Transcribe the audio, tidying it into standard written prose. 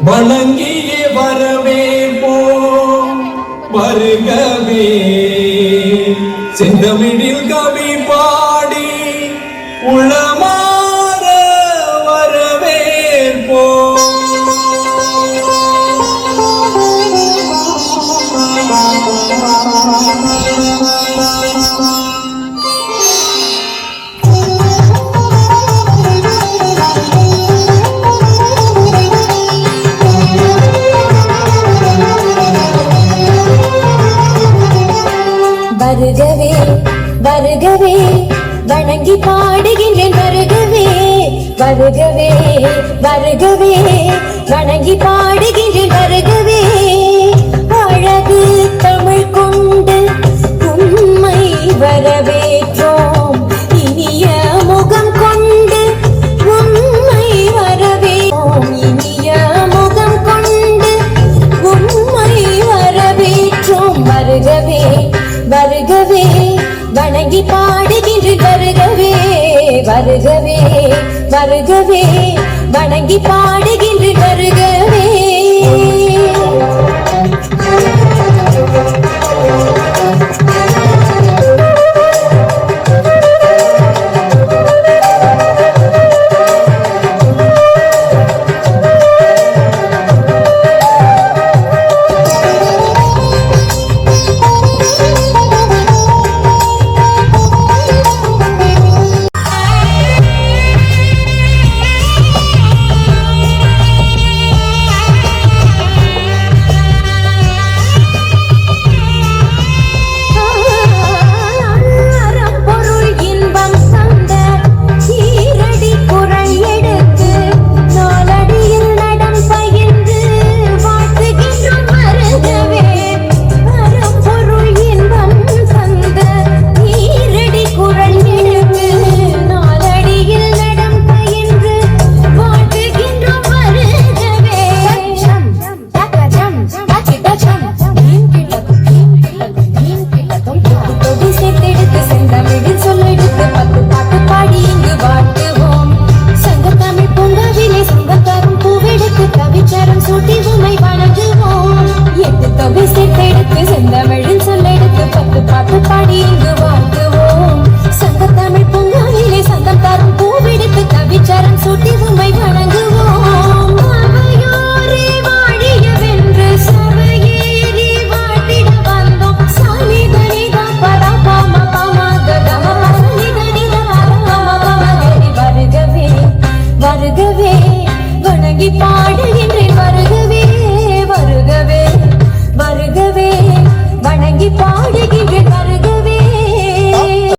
வணங்கியே வரவேற்போம் வருகவே செந்தமிழில் கவி பாடி உளமாற வரவேற்போம். வருகவே வருகவே வணங்கி பாடுகின்றேன் வருகவே வருகவே வருகவே வணங்கி பாடுகின்றேன் வருகவே அழகு தமிழ் கொண்டு உண்மை வரவேற்றோம் இனிய முகம் கொண்டு உண்மை வரவேற்றோம் இனிய முகம் கொண்டு உண்மை வரவேற்றோம் வருகவே வருகவே வணங்கி பாடுகின்றேன் வருகவே வருகவே வருகவே வணங்கி பாடுகின்றேன் வருகவே. பாடுகின்றேன் வருகவே வருகவே வருகவே வணங்கி பாடுகின்றேன்